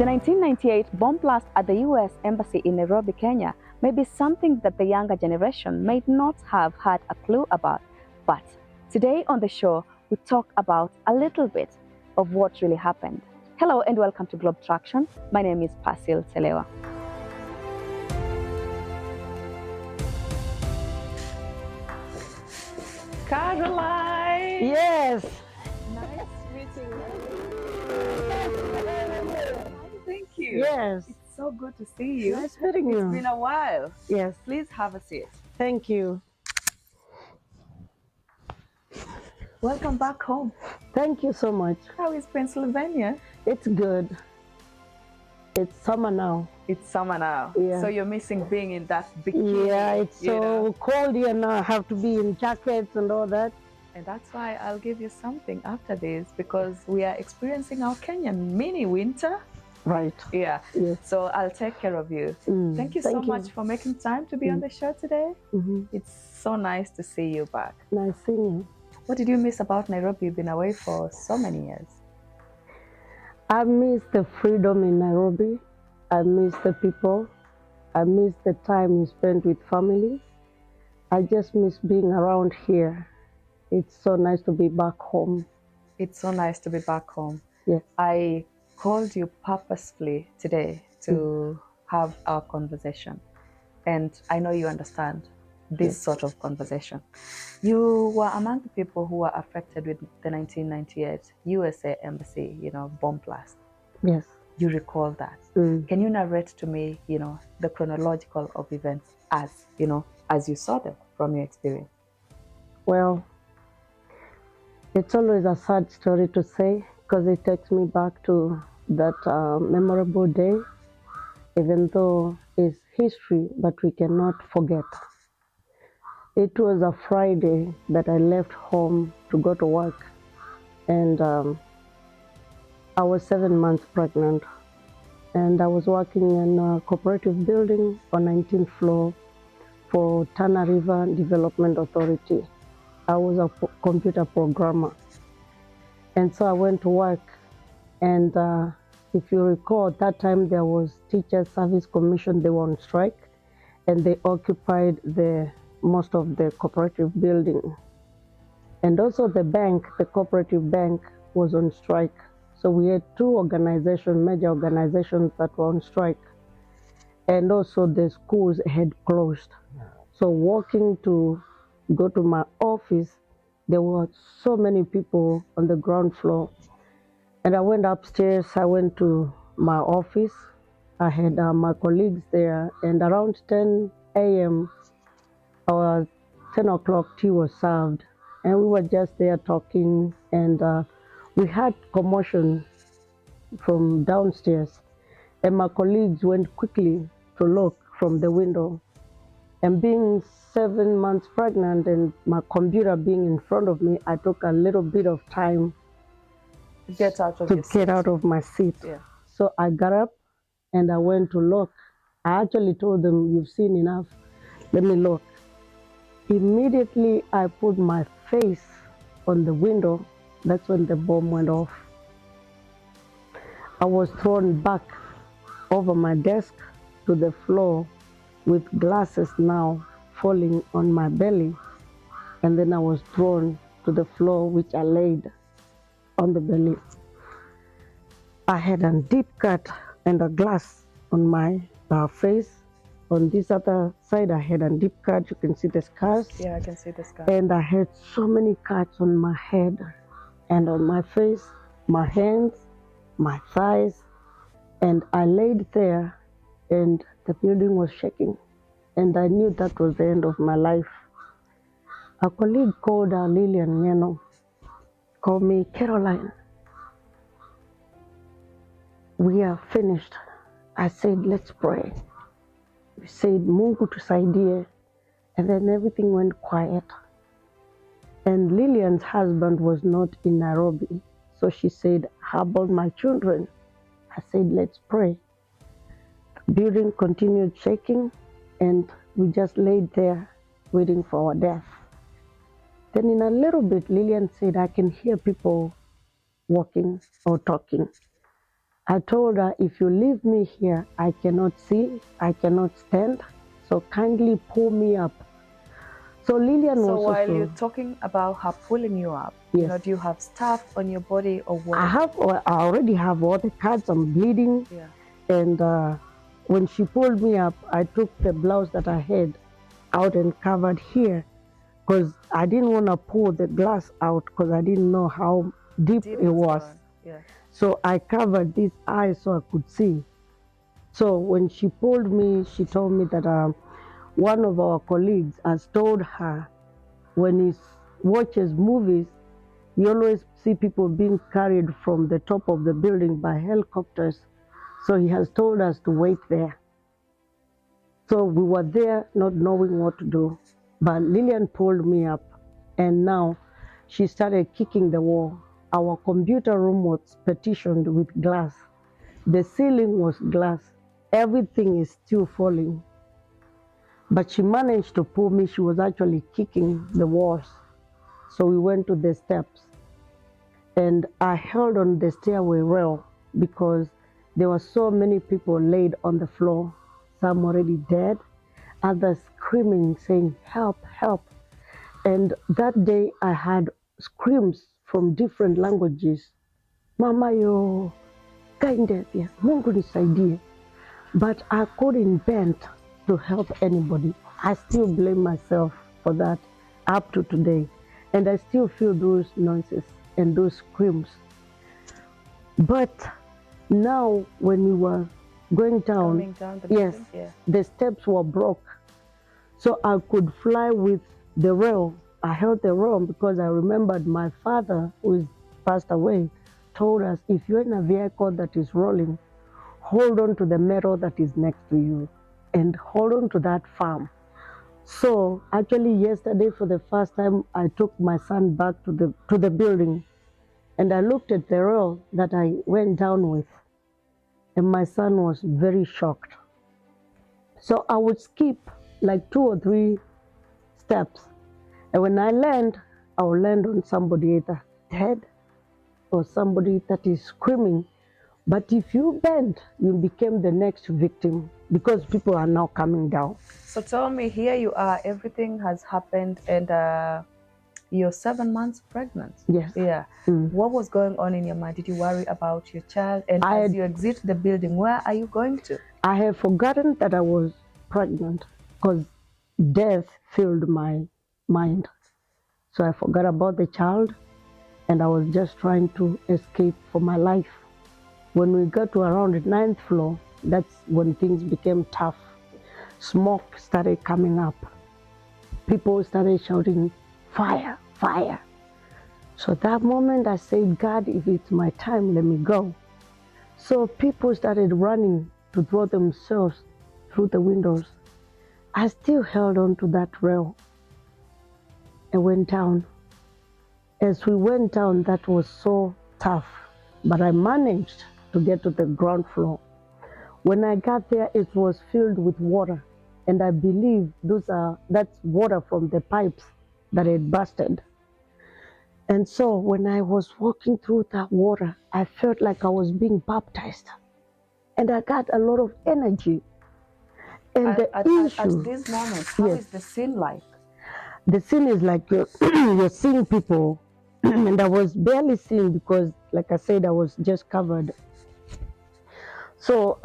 The 1998 bomb blast at the US Embassy in Nairobi, Kenya may be something that the younger generation may not have had a clue about. But today on the show, we talk about a little bit of what really happened. Hello and welcome to Globe Traction. My name is Persil Telewa. Caroline! Yes! Nice meeting you. Thank you. Yes. It's so good to see you. Nice meeting you. It's been a while. Yes. Please have a seat. Thank you. Welcome back home. Thank you so much. How is Pennsylvania? It's good. It's summer now. It's summer now. Yeah. So you're missing being in that bikini. Yeah, it's so cold here now. I have to be in jackets and all that. And that's why I'll give you something after this, because we are experiencing our Kenyan mini winter. Right. Yeah. Yes. So I'll take care of you. Thank you so much for making time to be on the show today. It's so nice to see you back. Nice seeing you. What did you miss about Nairobi? You've been away for so many years. I miss the freedom in Nairobi. I miss the people. I miss the time you spent with family. I just miss being around here. It's so nice to be back home. It's so nice to be back home. Yes. I called you purposefully today to have our conversation. And I know you understand this sort of conversation. You were among the people who were affected with the 1998 USA Embassy, bomb blast. Yes. You recall that. Can you narrate to me, the chronological of events as you saw them from your experience? Well, it's always a sad story to say because it takes me back to that memorable day, even though it's history, but we cannot forget. It was a Friday that I left home to go to work, and I was 7 months pregnant, and I was working in a cooperative building on 19th floor for Tana River Development Authority. I was a computer programmer, and so I went to work, and if you recall, at that time there was Teachers Service Commission. They were on strike, and they occupied most of the cooperative building. And also the bank, the cooperative bank, was on strike. So we had two organizations, major organizations, that were on strike. And also the schools had closed. So walking to go to my office, there were so many people on the ground floor. And I went upstairs, I went to my office. I had my colleagues there, and around 10 a.m. or 10 o'clock tea was served, and we were just there talking, and we had commotion from downstairs, and my colleagues went quickly to look from the window. And being 7 months pregnant and my computer being in front of me, I took a little bit of time to get out of my seat. Yeah. So I got up and I went to look. I actually told them, "You've seen enough, let me look." Immediately I put my face on the window. That's when the bomb went off. I was thrown back over my desk to the floor with glasses now falling on my belly, and then I was thrown to the floor, which I laid on the belly. I had a deep cut and a glass on my face. On this other side, I had a deep cut. You can see the scars. Yeah, I can see the scars. And I had so many cuts on my head and on my face, my hands, my thighs. And I laid there, and the building was shaking. And I knew that was the end of my life. A colleague called Lillian, called me, "Caroline, we are finished." I said, "Let's pray." We said, "Mungu tusaidie," and then everything went quiet. And Lillian's husband was not in Nairobi, so she said, "How about my children?" I said, "Let's pray." The building continued shaking, and we just laid there waiting for our death. Then in a little bit, Lillian said, "I can hear people walking or talking." I told her, if you leave me here, I cannot see, I cannot stand, so kindly pull me up. So Lillian So was while also, you're talking about her pulling you up, yes, do you have stuff on your body or what? I already have all the cuts, I'm bleeding. Yeah. And when she pulled me up, I took the blouse that I had out and covered here because I didn't want to pull the glass out because I didn't know how deep Deep it it's was. gone. Yeah. So I covered this eye so I could see. So when she pulled me, she told me that one of our colleagues has told her when he watches movies, you always see people being carried from the top of the building by helicopters. So he has told us to wait there. So we were there not knowing what to do. But Lillian pulled me up and now she started kicking the wall. Our computer room was partitioned with glass. The ceiling was glass. Everything is still falling. But she managed to pull me. She was actually kicking the walls. So we went to the steps. And I held on the stairway rail because there were so many people laid on the floor, some already dead, others screaming, saying, help, help. And that day I had screams from different languages. Mama yo, kaindevya, Mungu nisaidie. But I couldn't bend to help anybody. I still blame myself for that up to today. And I still feel those noises and those screams. But now when we were going down, Coming down the yes, building? Yeah. the steps were broke. So I could fly with the rail. I held the rail because I remembered my father, who is passed away, told us, if you're in a vehicle that is rolling, hold on to the metal that is next to you and hold on to that farm. So actually yesterday for the first time, I took my son back to the building and I looked at the rail that I went down with and my son was very shocked. So I would skip like 2 or 3 steps. And when I land, I will land on somebody either dead or somebody that is screaming. But if you bend, you become the next victim because people are now coming down. So tell me, here you are, everything has happened, and you're 7 months pregnant. Yes. Yeah. What was going on in your mind? Did you worry about your child? And as you exit the building, where are you going to? I have forgotten that I was pregnant because death filled my mind. So I forgot about the child and I was just trying to escape for my life. When we got to around the 9th floor, that's when things became tough. Smoke started coming up. People started shouting, fire, fire. So that moment I said, God, if it's my time, let me go. So people started running to throw themselves through the windows. I still held on to that rail and went down. As we went down, that was so tough, but I managed to get to the ground floor. When I got there, it was filled with water, and I believe that's water from the pipes that had busted. And so when I was walking through that water, I felt like I was being baptized, and I got a lot of energy. And At this moment, how is the scene like? The scene is like you're seeing people, and I was barely seeing because, like I said, I was just covered. So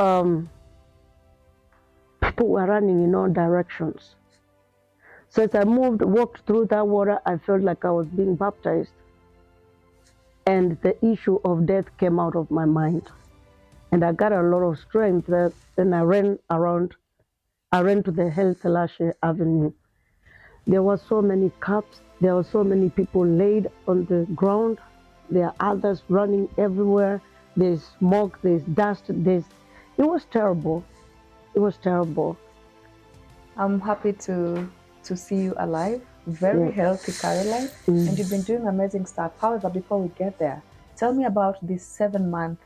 people were running in all directions. So as I walked through that water, I felt like I was being baptized. And the issue of death came out of my mind. And I got a lot of strength. Then I ran around. I ran to the Haile Selassie Avenue. There were so many cups. There were so many people laid on the ground. There are others running everywhere. There's smoke, there's dust, it was terrible. It was terrible. I'm happy to see you alive, very healthy, Caroline, and you've been doing amazing stuff. However, before we get there, tell me about this 7-month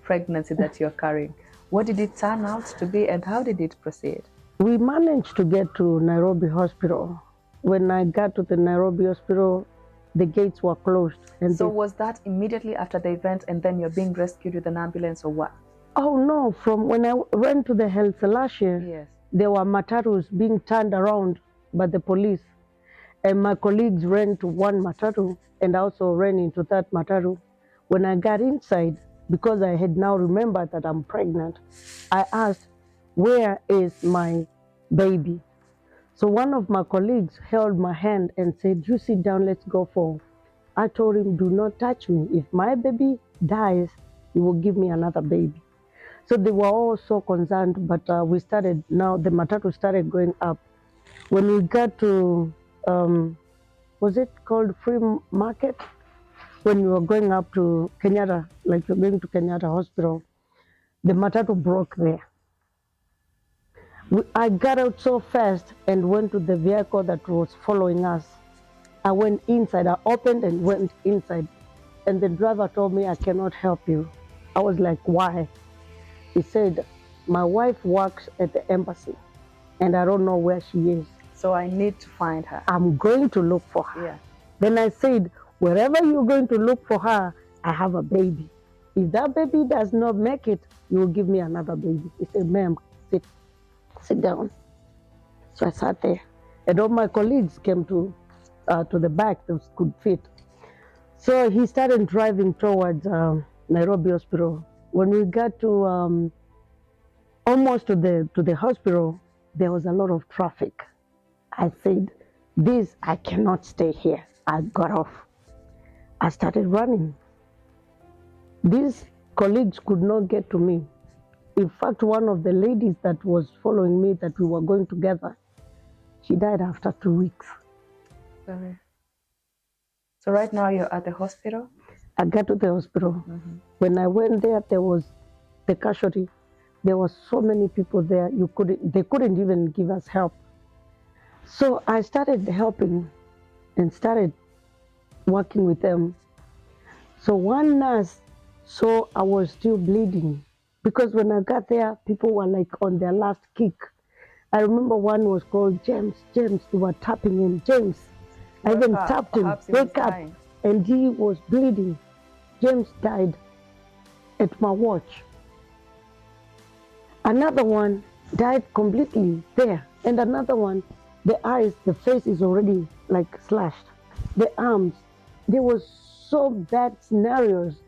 pregnancy that you're carrying. What did it turn out to be and how did it proceed? We managed to get to Nairobi Hospital. When I got to the Nairobi Hospital, the gates were closed. And so was that immediately after the event and then you're being rescued with an ambulance or what? Oh no, from when I went to the health last year, Yes. there were matatus being turned around by the police. And my colleagues ran to one matatu and also ran into that matatu. When I got inside, because I had now remembered that I'm pregnant, I asked, where is my baby? So one of my colleagues held my hand and said, you sit down, let's go for. I told him, do not touch me. If my baby dies, you will give me another baby. So they were all so concerned, but we started, now the matatu started going up. When we got to, was it called Free Market? When we were going up to Kenyatta, like you're going to Kenyatta Hospital, the matatu broke there. I got out so fast and went to the vehicle that was following us. I went inside, I opened and went inside. And the driver told me, I cannot help you. I was like, why? He said, my wife works at the embassy and I don't know where she is. So I need to find her. I'm going to look for her. Yeah. Then I said, wherever you're going to look for her, I have a baby. If that baby does not make it, you will give me another baby. He said, ma'am, sit down. So I sat there. And all my colleagues came to the back that could fit. So he started driving towards Nairobi Hospital. When we got to almost to the hospital, there was a lot of traffic. I said, I cannot stay here. I got off. I started running. These colleagues could not get to me. In fact, one of the ladies that was following me, that we were going together, she died after 2 weeks. Sorry. So right now you're at the hospital? I got to the hospital. When I went there, there was the casualty. There were so many people there. They couldn't even give us help. So I started helping and started working with them. So one nurse saw I was still bleeding, because when I got there, people were like on their last kick. I remember one was called James. James, they were tapping him. James. I even tapped him. Wake up. And he was bleeding. James died at my watch. Another one died completely there. And another one, the eyes, the face is already like slashed. The arms. There was so bad scenarios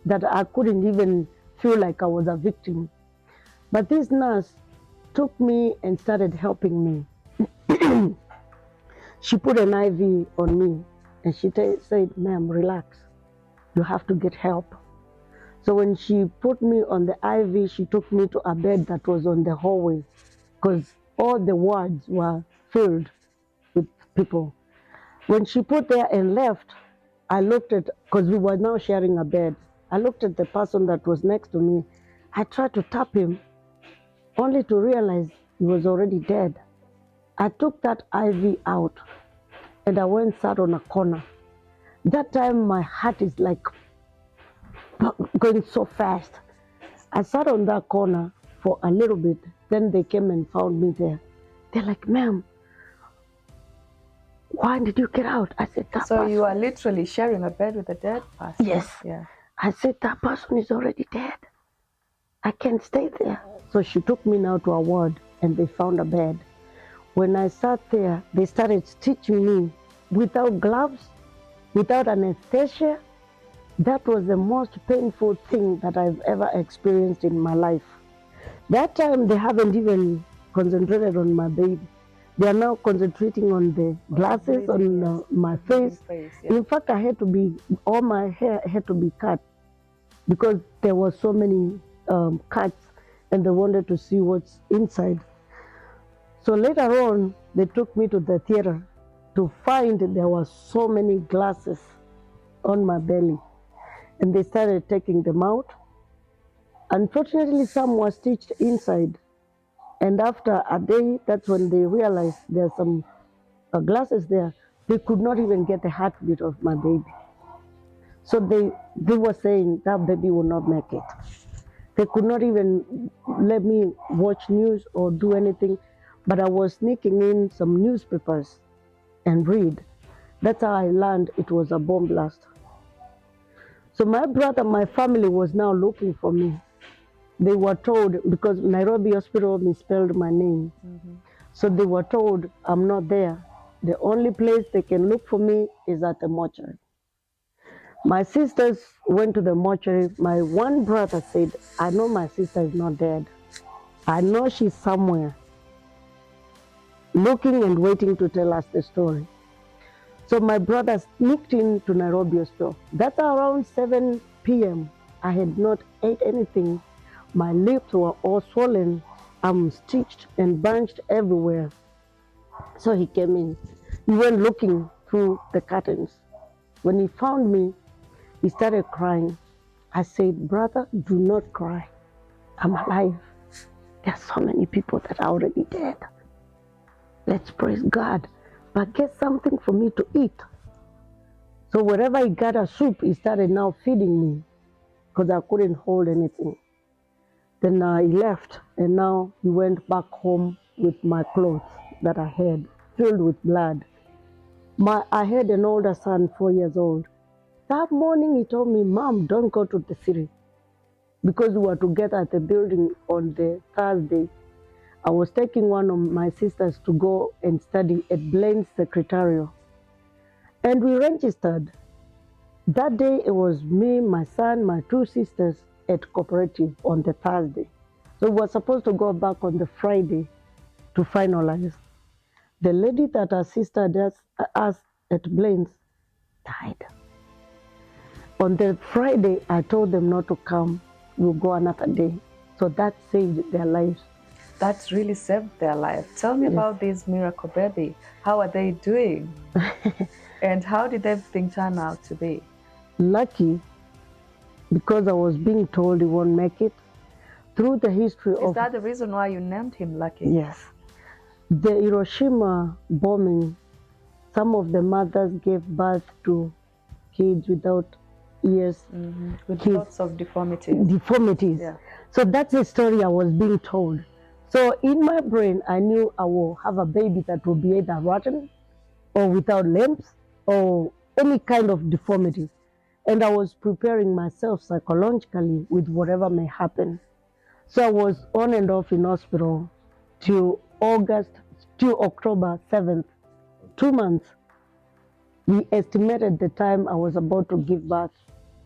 that I couldn't even feel like I was a victim. But this nurse took me and started helping me. She put an IV on me and she said, ma'am, relax. You have to get help. So when she put me on the IV, she took me to a bed that was on the hallway, because all the wards were filled with people. When she put there and left, I looked at, because we were now sharing a bed, I looked at the person that was next to me. I tried to tap him, only to realize he was already dead. I took that IV out and I went sat on a corner. That time my heart is like going so fast. I sat on that corner for a little bit. Then they came and found me there. They're like, ma'am, why did you get out? I said, that So person. you are literally sharing a bed with a dead person? Yes. Yeah. I said, that person is already dead. I can't stay there. So she took me now to a ward and they found a bed. When I sat there, they started stitching me without gloves, without anesthesia. That was the most painful thing that I've ever experienced in my life. That time, they haven't even concentrated on my baby. They are now concentrating on the glasses, on my face. In fact, all my hair had to be cut because there were so many cuts and they wanted to see what's inside. So later on, they took me to the theater to find there were so many glasses on my belly. And they started taking them out. Unfortunately, some were stitched inside. And after a day, that's when they realized there's some glasses there. They could not even get the heartbeat of my baby. So they were saying that baby will not make it. They could not even let me watch news or do anything. But I was sneaking in some newspapers and read. That's how I learned it was a bomb blast. So my brother, my family was now looking for me. They were told, because Nairobi Hospital misspelled my name. So they were told I'm not there. The only place they can look for me is at the mortuary. My sisters went to the mortuary. My one brother said, I know my sister is not dead. I know she's somewhere looking and waiting to tell us the story. So my brother sneaked into Nairobi Hospital. That's around 7 p.m. I had not ate anything. My lips were all swollen. I'm stitched and bunched everywhere. So he came in. He went looking through the curtains. When he found me, he started crying. I said, brother, do not cry. I'm alive. There's so many people that are already dead. Let's praise God. But get something for me to eat. So wherever he got a soup, he started now feeding me because I couldn't hold anything. Then he left, and now he went back home with my clothes that I had filled with blood. I had an older son, 4 years old. That morning he told me, Mom, don't go to the city, because we were together at the building on the Thursday. I was taking one of my sisters to go and study at Blaine's Secretarial. And we registered. That day it was me, my son, my two sisters at Cooperative on the Thursday. So we were supposed to go back on the Friday to finalize. The lady that assisted us at Blaine's died. On the Friday, I told them not to come. We'll go another day. So that saved their lives. That's really saved their life. Tell me about this miracle baby. How are they doing? And how did everything turn out to be? Lucky, because I was being told he won't make it. Through the history of... Is that the reason why you named him Lucky? Yes. The Hiroshima bombing, some of the mothers gave birth to kids without ears. With kids, lots of deformities. Deformities. Yeah. So that's the story I was being told. So in my brain, I knew I will have a baby that will be either rotten or without limbs or any kind of deformity. And I was preparing myself psychologically with whatever may happen. So I was on and off in hospital till October 7th, 2 months. We estimated the time I was about to give birth.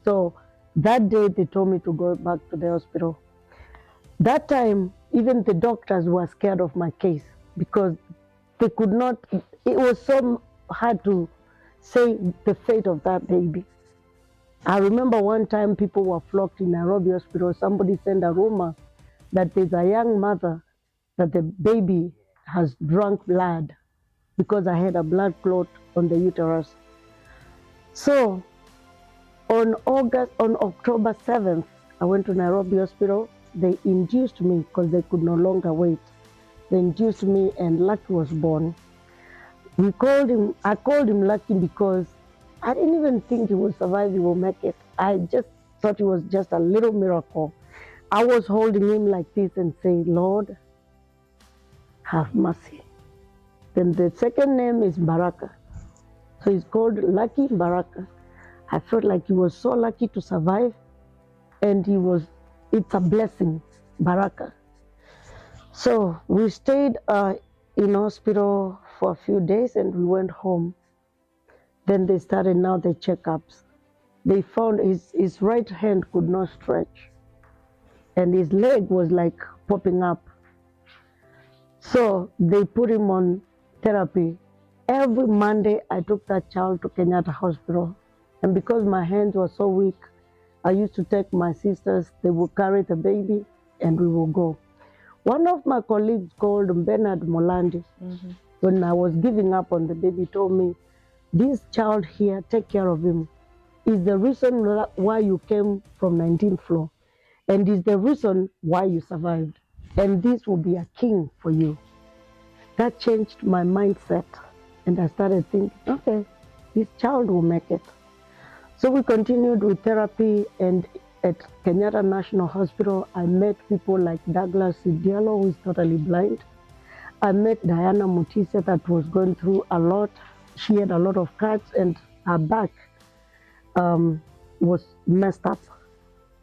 So that day they told me to go back to the hospital. That time, even the doctors were scared of my case because they could not, it was so hard to say the fate of that baby. I remember one time people were flocked in Nairobi Hospital. Somebody sent a rumor that there's a young mother that the baby has drunk blood because I had a blood clot on the uterus. So on October 7th, I went to Nairobi Hospital. They induced me because they could no longer wait. They induced me and Lucky was born. I called him Lucky because I didn't even think he would survive, he would make it. I just thought it was just a little miracle. I was holding him like this and saying, Lord, have mercy. Then the second name is Baraka. So he's called Lucky Baraka. I felt like he was so lucky to survive, and it's a blessing, Baraka. So we stayed in hospital for a few days and we went home. Then they started now the checkups. They found his right hand could not stretch and his leg was like popping up. So they put him on therapy. Every Monday I took that child to Kenyatta Hospital. And because my hands were so weak, I used to take my sisters, they would carry the baby and we would go. One of my colleagues called Bernard Molandi, when I was giving up on the baby, told me, this child here, take care of him, is the reason why you came from 19th floor and is the reason why you survived. And this will be a king for you. That changed my mindset. And I started thinking, okay, this child will make it. So we continued with therapy, and at Kenyatta National Hospital, I met people like Douglas Sidialo, who is totally blind. I met Diana Mutise that was going through a lot. she had a lot of cuts and her back was messed up,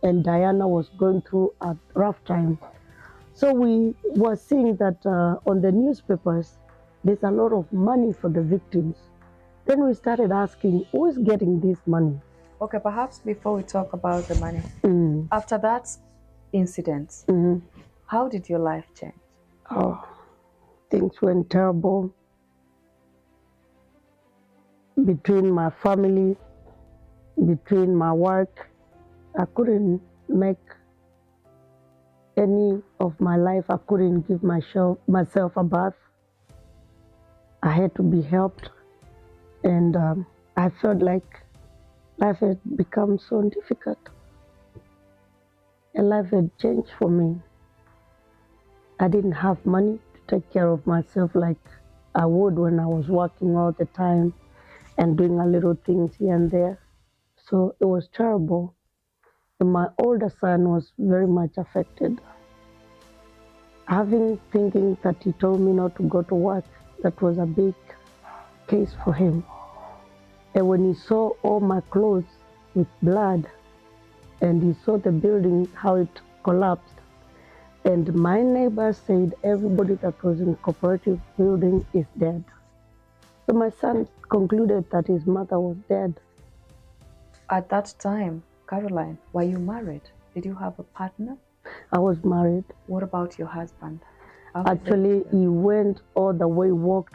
and Diana was going through a rough time. So we were seeing that on the newspapers, there's a lot of money for the victims. Then we started asking, who is getting this money? Okay, perhaps before we talk about the money, after that incident, how did your life change? Oh, things went terrible between my family, between my work. I couldn't make any of my life. I couldn't give myself a bath. I had to be helped, and I felt like life had become so difficult, and life had changed for me. I didn't have money to take care of myself like I would when I was working all the time and doing a little things here and there. So it was terrible. And my older son was very much affected. Thinking that he told me not to go to work, that was a big case for him. And when he saw all my clothes with blood, and he saw the building, how it collapsed, and my neighbor said everybody that was in cooperative building is dead. So my son concluded that his mother was dead. At that time, Caroline, were you married? Did you have a partner? I was married. What about your husband? Actually, he went all the way, walked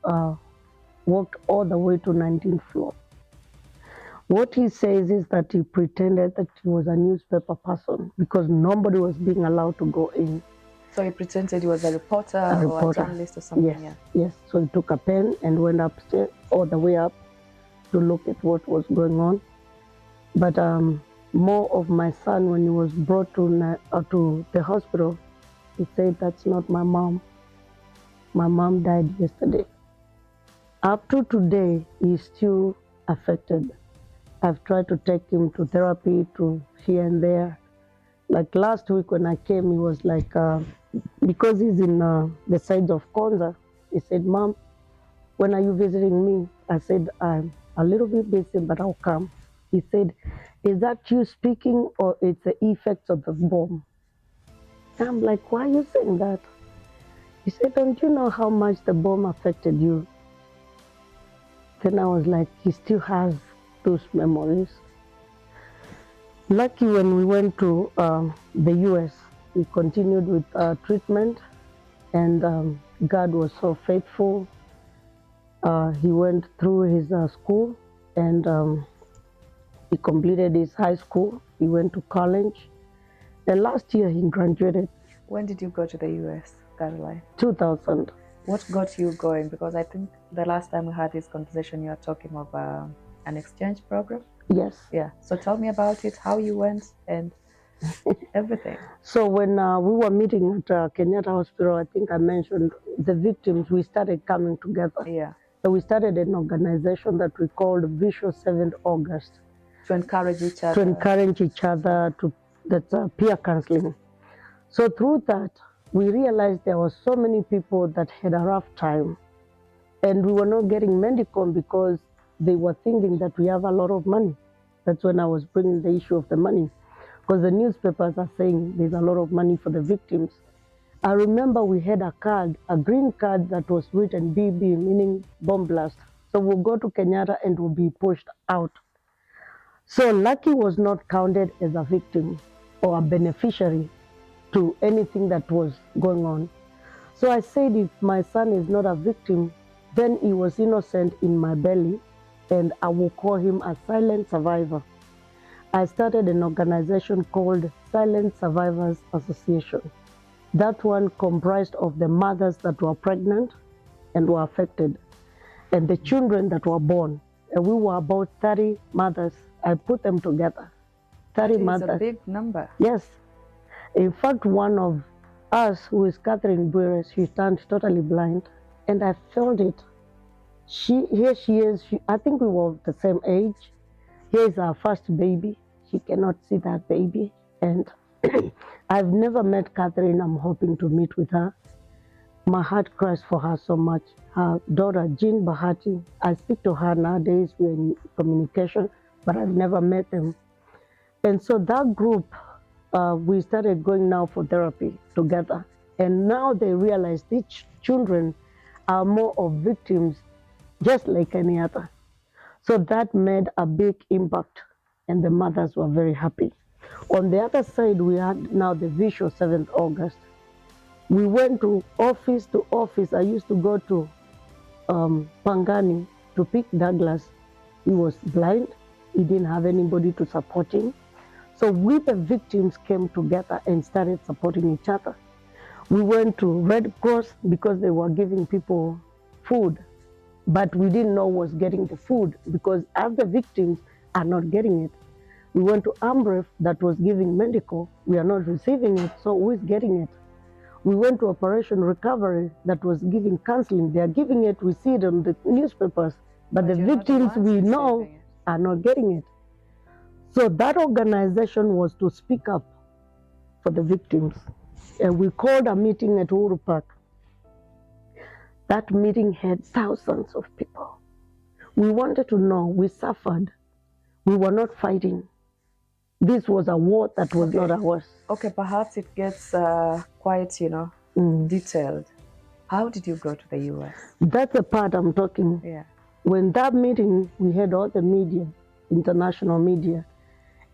all the way to 19th floor. What he says is that he pretended that he was a newspaper person because nobody was being allowed to go in. So he pretended he was a reporter or a journalist or something? Yes, yes. So he took a pen and went upstairs, all the way up, to look at what was going on. But more of my son, when he was brought to the hospital, he said, that's not my mom. My mom died yesterday. Up to today, he's still affected. I've tried to take him to therapy, to here and there. Like last week when I came, he was like, because he's in the sides of Konza, he said, Mom, when are you visiting me? I said, I'm a little bit busy, but I'll come. He said, is that you speaking or it's the effects of the bomb? And I'm like, why are you saying that? He said, don't you know how much the bomb affected you? Then I was like, he still has those memories. Lucky when we went to the US, we continued with treatment, and God was so faithful. He went through his school, and he completed his high school. He went to college, and last year he graduated. When did you go to the US, Caroline? 2000. What got you going? Because I think the last time we had this conversation, you were talking of an exchange program. Yes. Yeah. So tell me about it, how you went and everything. So when we were meeting at Kenyatta Hospital, I think I mentioned the victims, we started coming together. Yeah. So we started an organization that we called Visual 7th August. To encourage each other. To encourage each other, that's peer counseling. So through that, we realized there were so many people that had a rough time, and we were not getting Medicom because they were thinking that we have a lot of money. That's when I was bringing the issue of the money, because the newspapers are saying there's a lot of money for the victims. I remember we had a card, a green card that was written BB, meaning bomb blast. So we'll go to Kenyatta and we'll be pushed out. So Lucky was not counted as a victim or a beneficiary to anything that was going on. So I said, if my son is not a victim, then he was innocent in my belly, and I will call him a silent survivor. I started an organization called Silent Survivors Association. That one comprised of the mothers that were pregnant and were affected, and the children that were born. And we were about 30 mothers. I put them together. 30 mothers. It's a big number. Yes. In fact, one of us, who is Catherine Buires, she turned totally blind, and I felt it. Here she is. I think we were the same age. Here is our first baby. She cannot see that baby. And I've never met Catherine. I'm hoping to meet with her. My heart cries for her so much. Her daughter, Jean Bahati, I speak to her nowadays, we're in communication, but I've never met them. And so that group, we started going now for therapy together. And now they realize these children are more of victims just like any other. So that made a big impact, and the mothers were very happy. On the other side, we had now the visual 7th August. We went to office to office. I used to go to Pangani to pick Douglas. He was blind. He didn't have anybody to support him. So we, the victims, came together and started supporting each other. We went to Red Cross because they were giving people food, but we didn't know who was getting the food because as the victims are not getting it. We went to Amref that was giving medical. We are not receiving it, so who is getting it? We went to Operation Recovery that was giving counseling. They are giving it, we see it on the newspapers, but the victims we know are not getting it. So that organization was to speak up for the victims. And we called a meeting at Uhuru Park. That meeting had thousands of people. We wanted to know, we suffered. We were not fighting. This was a war that was not ours. Okay, perhaps it gets quite, detailed. How did you go to the US? That's the part I'm talking. Yeah. When that meeting, we had all the media, international media,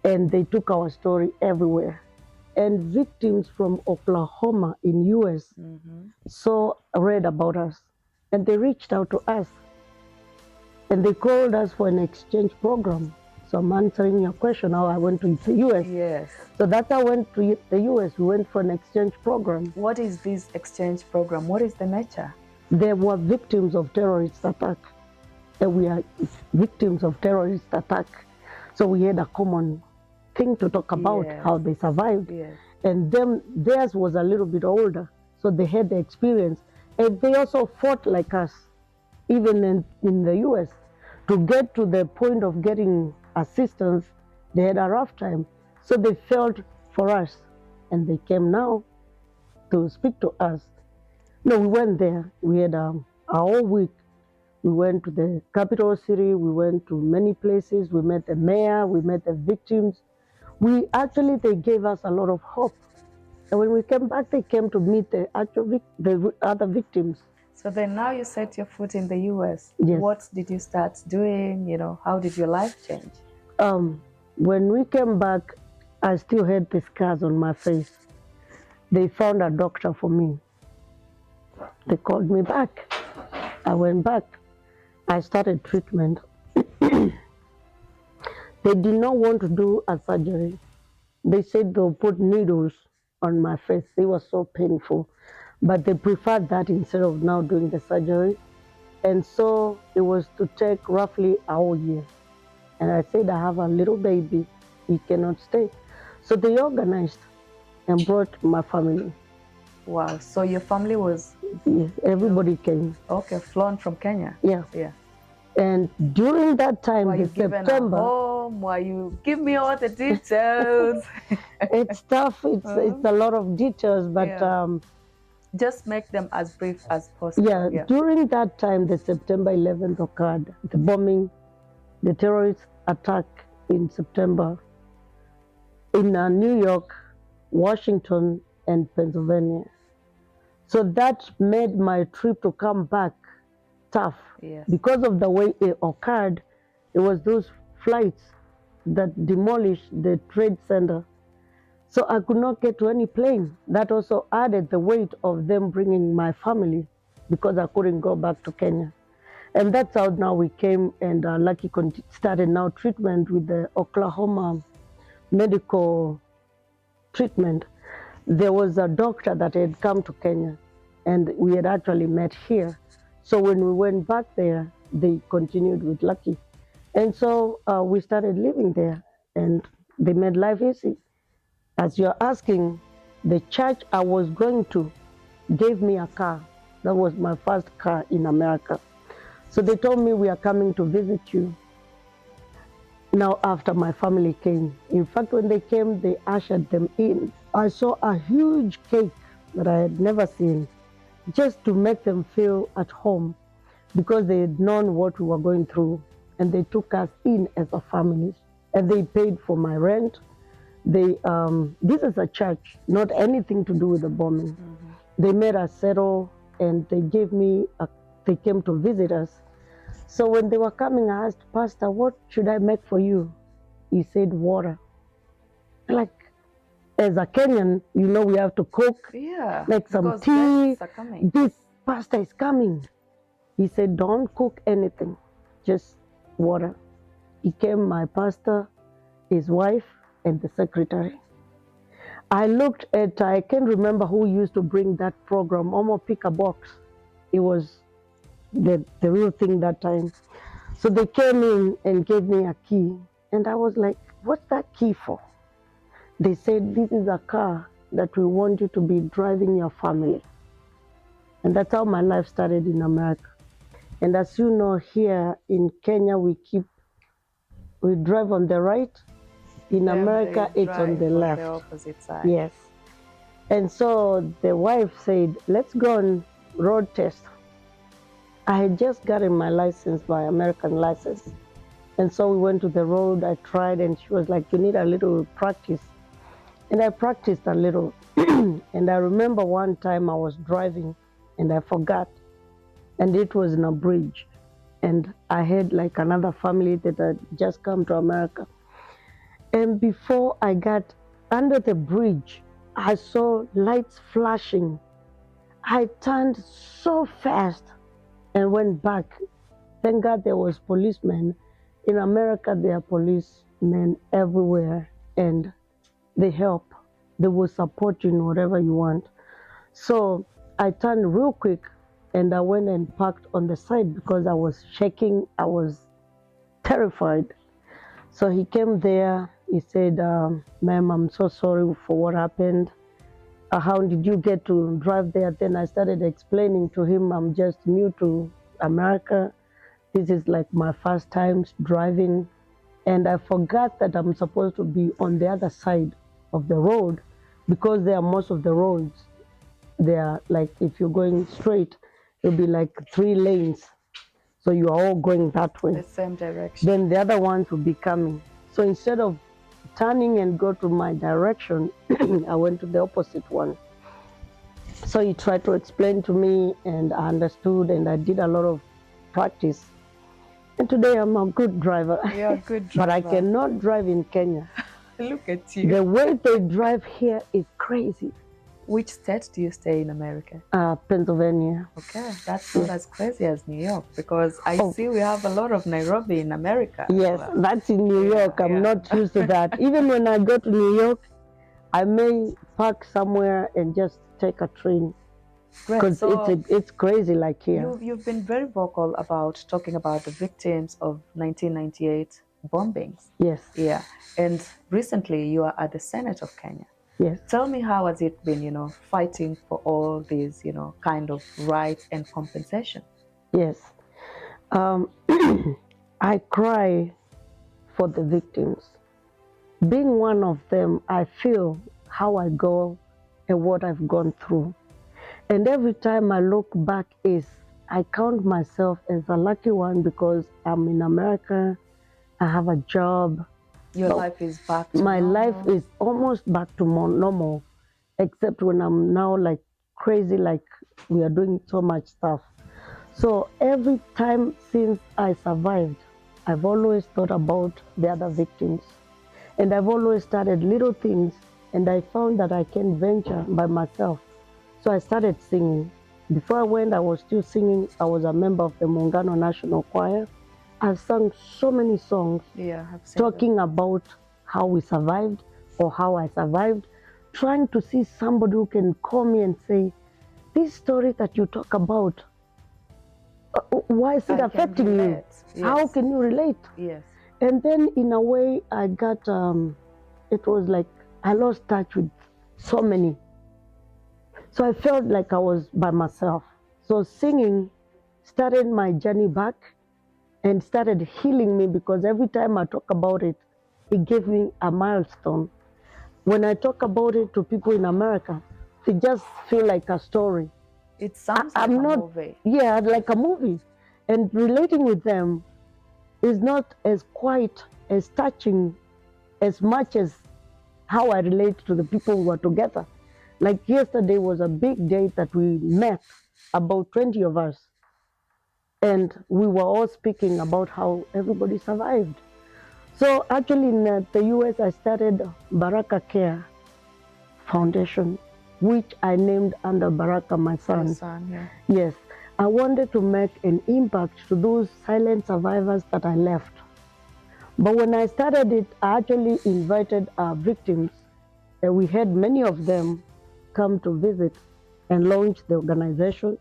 and they took our story everywhere. And victims from Oklahoma in US read about us, and they reached out to us. And they called us for an exchange program. So I'm answering your question, how I went to the US. Yes. So that's how I went to the US. We went for an exchange program. What is this exchange program? What is the nature? They were victims of terrorist attack. And we are victims of terrorist attack. So we had a common thing to talk about, how they survived. Yes. And theirs was a little bit older. So they had the experience. And they also fought like us, even in the US. To get to the point of getting assistance, they had a rough time. So they felt for us, and they came now to speak to us. No, we went there. We had a whole week. We went to the capital city. We went to many places. We met the mayor. We met the victims. They gave us a lot of hope. And when we came back, they came to meet the other victims. So then now you set your foot in the US. Yes. What did you start doing? How did your life change? When we came back, I still had the scars on my face. They found a doctor for me. They called me back. I went back. I started treatment. They did not want to do a surgery. They said they'll put needles on my face. They were so painful. But they preferred that instead of now doing the surgery. And so it was to take roughly a whole year. And I said, I have a little baby. He cannot stay. So they organized and brought my family. Wow. So your family was... Yes, everybody came. Okay, flown from Kenya. Yeah. Yeah. And during that time, Were you September... given a home? Were you... Give me all the details. It's tough. It's a lot of details, but... Yeah. Just make them as brief as possible. Yeah, during that time, the September 11th occurred, the bombing, the terrorist attack in September in New York, Washington, and Pennsylvania. So that made my trip to come back tough. Yes. Because of the way it occurred, it was those flights that demolished the Trade Center. So I could not get to any plane. That also added the weight of them bringing my family because I couldn't go back to Kenya. And that's how now we came, and Lucky started now treatment with the Oklahoma medical treatment. There was a doctor that had come to Kenya, and we had actually met here. So when we went back there, they continued with Lucky. And so we started living there, and they made life easy. As you're asking, the church I was going to gave me a car. That was my first car in America. So they told me, we are coming to visit you. Now after my family came. In fact, when they came, they ushered them in. I saw a huge cake that I had never seen. just to make them feel at home, because they had known what we were going through, and they took us in as a family, and they paid for my rent. They this is a church, not anything to do with the bombing. They made us settle, and they gave me they came to visit us. So when they were coming, I asked, Pastor, what should I make for you? He said, water. Like, as a Kenyan, you know, we have to cook, make some tea. This pasta is coming. He said, don't cook anything, just water. He came, my pastor, his wife, and the secretary. I looked at, I can't remember who used to bring that program, almost pick a box. It was the real thing that time. So they came in and gave me a key. And I was like, what's that key for? They said, this is a car that we want you to be driving your family. And that's how my life started in America. And as you know, here in Kenya, we drive on the right. In America, it's on the left. The opposite side. Yes. And so the wife said, let's go on road test. I had just gotten my license, my American license. And so we went to the road, I tried, and she was like, you need a little practice. And I practiced a little. And I remember one time I was driving and I forgot. And it was in a bridge. And I had like another family that had just come to America. And before I got under the bridge, I saw lights flashing. I turned so fast and went back. Thank God there was policemen. In America, there are policemen everywhere, and they help. They will support you in whatever you want. So I turned real quick, and I went and parked on the side because I was shaking. I was terrified. So he came there. He said, ma'am, I'm so sorry for what happened. How did you get to drive there? Then I started explaining to him, I'm just new to America. This is like my first time driving. And I forgot that I'm supposed to be on the other side of the road, because there are most of the roads. They are like, if you're going straight, it'll be like 3 lanes. So you are all going that way. The same direction. Then the other ones will be coming. So instead of turning and go to my direction, I went to the opposite one. So he tried to explain to me, and I understood, and I did a lot of practice. And today I'm a good driver. You're a good driver. But I cannot drive in Kenya. Look at you. The way they drive here is crazy. Which state do you stay in America? Pennsylvania. Okay, that's not as crazy as New York, because I see we have a lot of Nairobi in America. Yes, that's in New York. I'm not used to that. Even when I go to New York, I may park somewhere and just take a train, because so it's crazy like here. You've been very vocal about talking about the victims of 1998 bombings. Yes. Yeah, and recently you are at the Senate of Kenya. Yes. Tell me, how has it been, fighting for all these, kind of rights and compensation? Yes. I cry for the victims. Being one of them, I feel how I go and what I've gone through. And every time I look back, I count myself as a lucky one, because I'm in America, I have a job. Your life is back to my normal. life is almost back to normal, except when I'm now like crazy, like we are doing so much stuff. So every time since I survived, I've always thought about the other victims. And I've always started little things, and I found that I can venture by myself. So I started singing. Before I went, I was still singing. I was a member of the Muungano National Choir. I've sung so many songs talking about how we survived or how I survived, trying to see somebody who can call me and say, this story that you talk about, why is it affecting you? Yes. How can you relate? Yes. And then in a way I got, it was like I lost touch with so many. So I felt like I was by myself. So singing started my journey back, and started healing me, because every time I talk about it, it gave me a milestone. When I talk about it to people in America, they just feel like a story. It sounds like I'm a not, movie. yeah, like a movie. And relating with them is not as quite as touching as much as how I relate to the people who are together. Like yesterday was a big day that we met, about 20 of us, and we were all speaking about how everybody survived. So actually in the US, I started Baraka Care Foundation, which I named under Baraka, my son. Your son, yeah. Yes, I wanted to make an impact to those silent survivors that I left. But when I started it, I actually invited our victims, and we had many of them come to visit and launch the organization.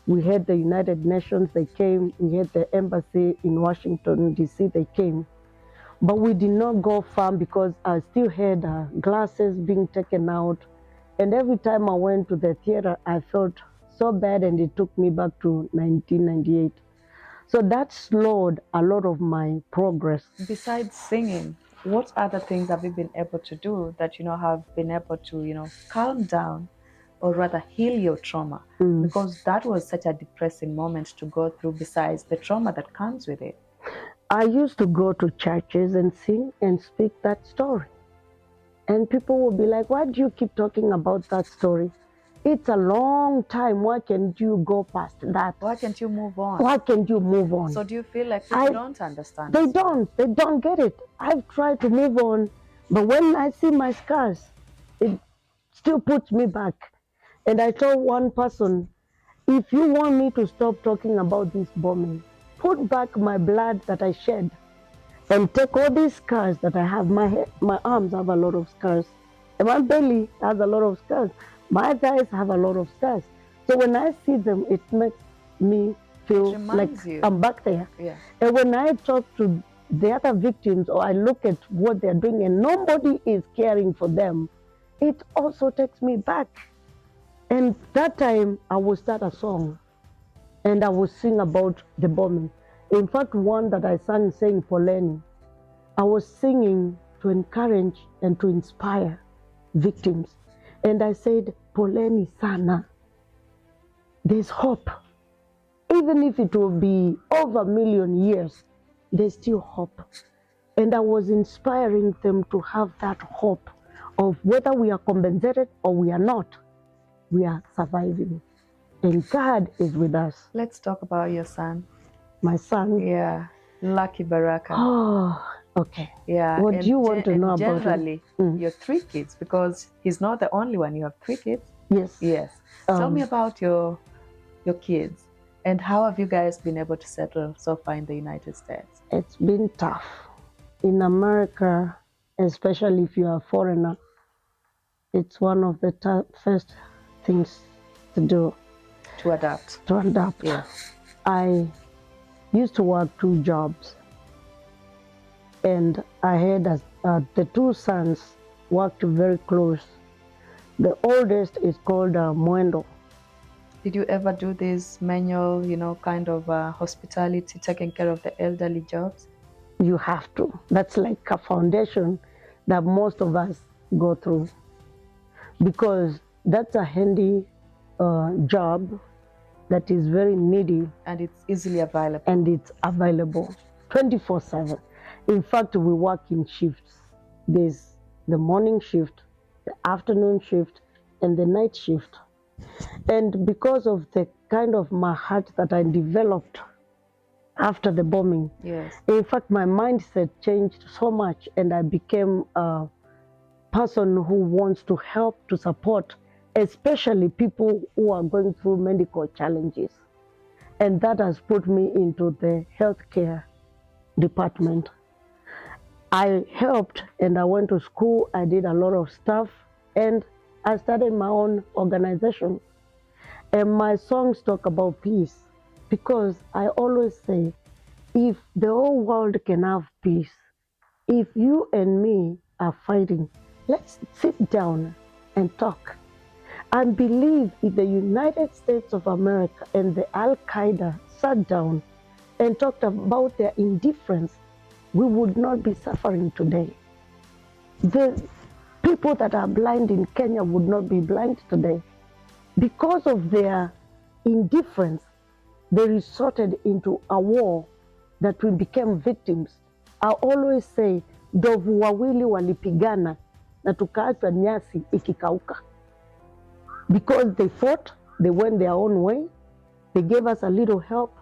We had the United Nations, they came. We had the embassy in Washington, D.C., they came. But we did not go far because I still had glasses being taken out. And every time I went to the theater, I felt so bad, and it took me back to 1998. So that slowed a lot of my progress. Besides singing, what other things have you been able to do that, have been able to, calm down or rather heal your trauma? Because that was such a depressing moment to go through besides the trauma that comes with it. I used to go to churches and sing and speak that story. And people will be like, why do you keep talking about that story? It's a long time. Why can't you go past that? Why can't you move on? Why can't you move on? So do you feel like people don't understand? They don't get it. I've tried to move on, but when I see my scars, it still puts me back. And I told one person, if you want me to stop talking about this bombing, put back my blood that I shed and take all these scars that I have. My arms have a lot of scars, and my belly has a lot of scars. My thighs have a lot of scars. So when I see them, it makes me feel like I'm back there. Yeah. And when I talk to the other victims, or I look at what they're doing and nobody is caring for them, it also takes me back. And that time I will start a song and I will sing about the bombing. In fact, one that I sang saying Poleni, I was singing to encourage and to inspire victims. And I said, Poleni sana. There's hope. Even if it will be over a million years, there's still hope. And I was inspiring them to have that hope of whether we are compensated or we are not, we are surviving. And God is with us. Let's talk about your son. My son? Yeah, Lucky Baraka. Oh, okay. Yeah. What do you want to know about him? Generally, your 3 kids, because he's not the only one. You have 3 kids. Yes. Yes. Tell me about your kids and how have you guys been able to settle so far in the United States? It's been tough. In America, especially if you're a foreigner, it's one of the toughest things to do. To adapt. To adapt. Yeah. I used to work 2 jobs, and I had the 2 sons worked very close. The oldest is called Mwendo. Did you ever do this manual, kind of hospitality, taking care of the elderly jobs? You have to. That's like a foundation that most of us go through, because that's a handy job that is very needy. And it's easily available. And it's available 24/7. In fact, we work in shifts. There's the morning shift, the afternoon shift, and the night shift. And because of the kind of my heart that I developed after the bombing, yes, in fact, my mindset changed so much, and I became a person who wants to help, to support, especially people who are going through medical challenges. And that has put me into the healthcare department. I helped and I went to school, I did a lot of stuff, and I started my own organization. And my songs talk about peace, because I always say, if the whole world can have peace, if you and me are fighting, let's sit down and talk. I believe if the United States of America and the Al-Qaeda sat down and talked about their indifference, we would not be suffering today. The people that are blind in Kenya would not be blind today because of their indifference, they resorted into a war that we became victims. I always say, ndovu wawili walipigana na tukaachwa nyasi ikikauka. Because they fought, they went their own way, they gave us a little help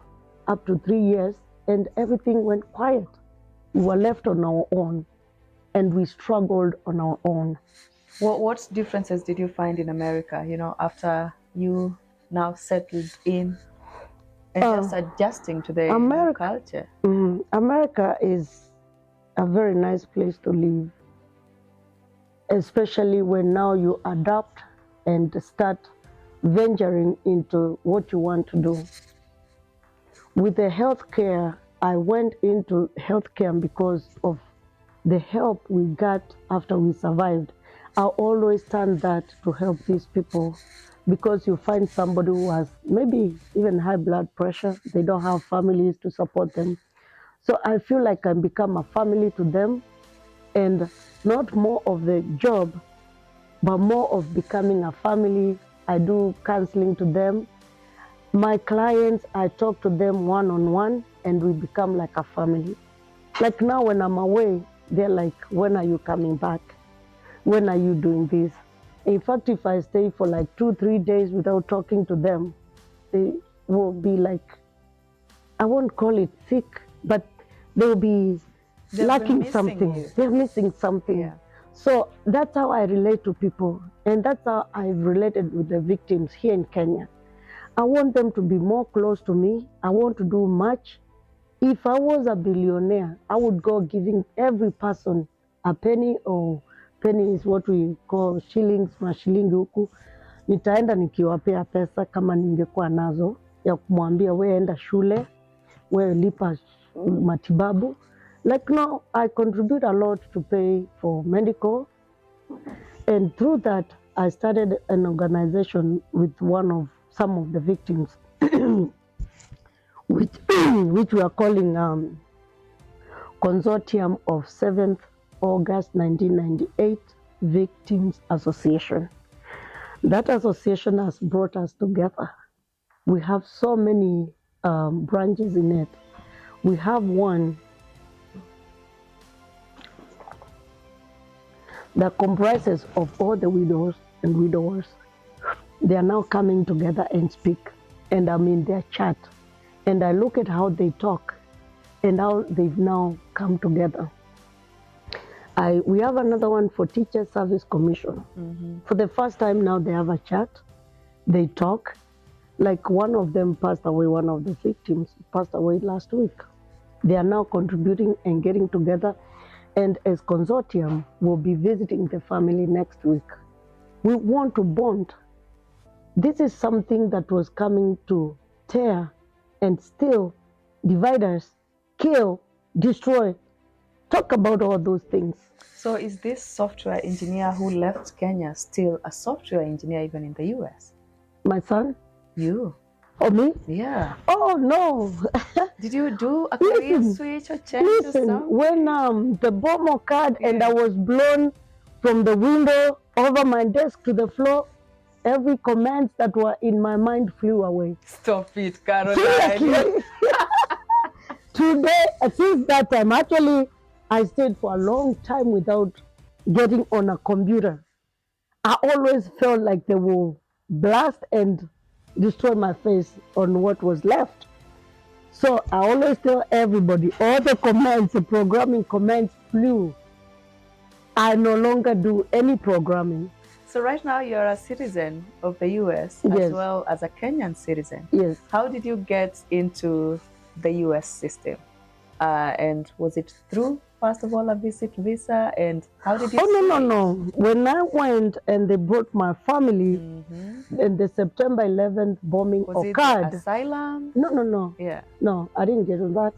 up to 3 years, and everything went quiet. We were left on our own, and we struggled on our own. What differences did you find in America, you know, after you now settled in and just adjusting to the culture? America is a very nice place to live, especially when now you adapt and start venturing into what you want to do. With the healthcare, I went into healthcare because of the help we got after we survived. I always turn that to help these people, because you find somebody who has maybe even high blood pressure, they don't have families to support them. So I feel like I become a family to them, and not more of the job, but more of becoming a family. I do counseling to them. My clients, I talk to them one-on-one, and we become like a family. Like now when I'm away, they're like, when are you coming back? When are you doing this? In fact, if I stay for like 2-3 days without talking to them, they will be like, I won't call it sick, but they'll be lacking something. They're missing something. Yeah. So that's how I relate to people. And that's how I've related with the victims here in Kenya. I want them to be more close to me. I want to do much. If I was a billionaire, I would go giving every person a penny, or penny is what we call shillings, mashilingi huku. Nitaenda nikiwapea pesa kama ningekuwa nazo, ya kumwambia we enda shule, we lipa matibabu. Like now, I contribute a lot to pay for medical. And through that, I started an organization with some of the victims, which we are calling Consortium of 7th August 1998 Victims Association. That association has brought us together. We have so many branches in it. We have one that comprises of all the widows and widowers. They are now coming together and speak, and I'm in their chat, and I look at how they talk and how they've now come together. We have another one for Teacher Service Commission. For the first time now they have a chat, they talk. Like one of them passed away, one of the victims passed away last week. They are now contributing and getting together, and as consortium, we'll be visiting the family next week. We want to bond. This is something that was coming to tear and steal, divide us, kill, destroy. Talk about all those things. So is this software engineer who left Kenya still a software engineer even in the US? My son? You. Oh, me? Yeah. Oh, no. Did you do a career switch or change or something? When the bomb occurred and I was blown from the window over my desk to the floor, every comment that were in my mind flew away. Stop it, Caroline. Today, since that time, actually, I stayed for a long time without getting on a computer. I always felt like they will blast and destroy my face on what was left. So I always tell everybody, all the comments, the programming comments flew. I no longer do any programming. So right now you're a citizen of the US as well as a Kenyan citizen. Yes. How did you get into the US system? And was it through, first of all, a visit visa? And how did you no. When I went and they brought my family, and the September 11th bombing occurred. Was it asylum? No. Yeah. No, I didn't get on that.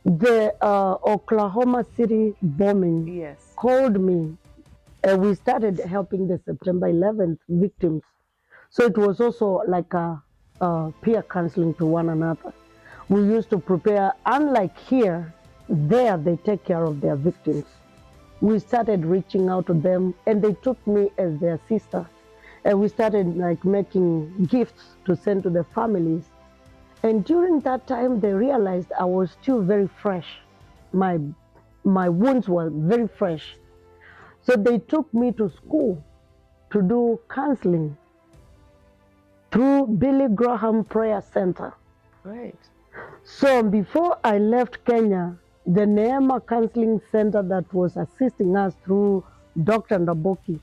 The Oklahoma City bombing called me. We started helping the September 11th victims. So it was also like a peer counseling to one another. We used to prepare, unlike here, there they take care of their victims. We started reaching out to them, and they took me as their sister. And we started like making gifts to send to the families. And during that time, they realized I was still very fresh. My wounds were very fresh. So they took me to school to do counseling through Billy Graham Prayer Center. Great. So before I left Kenya, the Neema Counseling Center that was assisting us through Dr. Ndaboki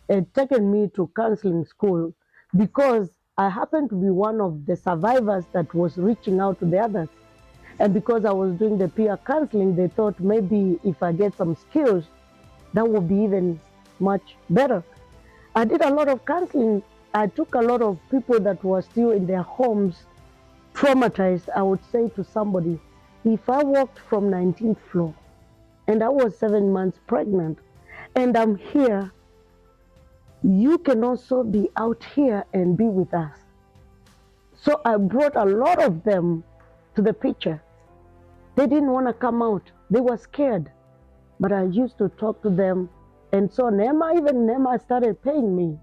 had taken me to counseling school because I happened to be one of the survivors that was reaching out to the others. And because I was doing the peer counseling, they thought maybe if I get some skills, that would be even much better. I did a lot of counseling. I took a lot of people that were still in their homes, traumatized. I would say to somebody, if I walked from 19th floor and I was 7 months pregnant and I'm here, you can also be out here and be with us. So I brought a lot of them to the picture. They didn't want to come out. They were scared. But I used to talk to them. And so Neema started paying me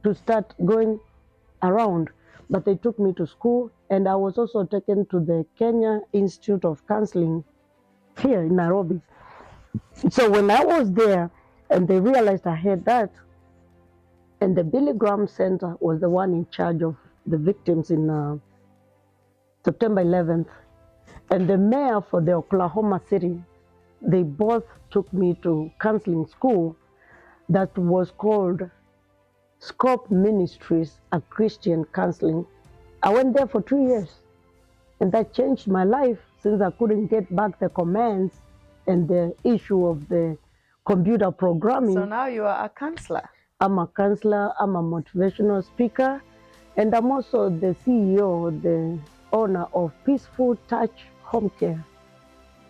to start going around. But they took me to school, and I was also taken to the Kenya Institute of Counseling here in Nairobi. So when I was there, and they realized I had that, and the Billy Graham Center was the one in charge of the victims in September 11th, and the mayor for the Oklahoma City, they both took me to counseling school that was called Scope Ministries, a Christian counseling. I went there for 2 years, and that changed my life since I couldn't get back the commands and the issue of the computer programming. So now you are a counselor. I'm a counselor, I'm a motivational speaker, and I'm also the CEO, the owner of Peaceful Touch Home Care,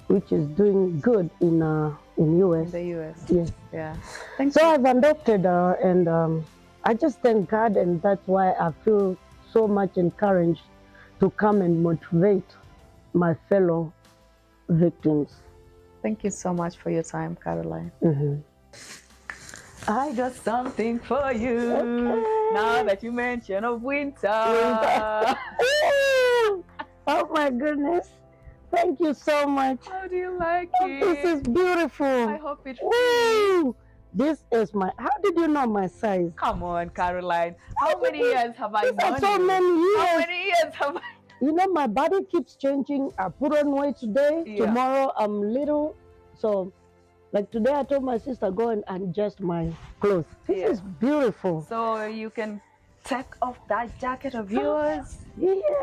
which is doing good in US. In the US. Yes. Yeah. Thank So you. I've adopted her, and I just thank God, and that's why I feel so much encouraged to come and motivate my fellow victims. Thank you so much for your time, Caroline. Mm-hmm. I got something for you. Okay. Now that you mention of winter. Oh my goodness. Thank you so much. How do you like it? This is beautiful. I hope it Woo! This is my, how did you know my size? Come on, Caroline. How many years have I known So you? many years. How many years have I? You know, my body keeps changing. I put on weight today. Yeah. Tomorrow I'm little. So, like today I told my sister, go and adjust my clothes. This is beautiful. So you can take off that jacket of yours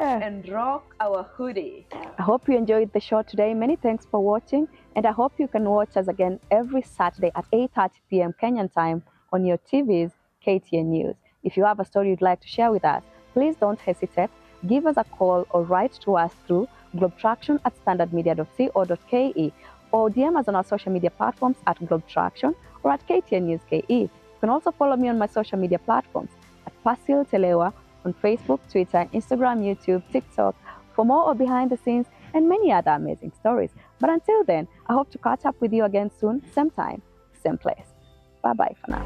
and rock our hoodie. I hope you enjoyed the show today. Many thanks for watching, and I hope you can watch us again every Saturday at 8:30 p.m. Kenyan time on your TV's KTN News. If you have a story you'd like to share with us, please don't hesitate. Give us a call or write to us through globetraction@standardmedia.co.ke or DM us on our social media platforms at Globetraction or at KTN News KE. You can also follow me on my social media platforms at Persil Telewa on Facebook, Twitter, Instagram, YouTube, TikTok for more or behind the scenes and many other amazing stories. But until then, I hope to catch up with you again soon, same time, same place. Bye-bye for now.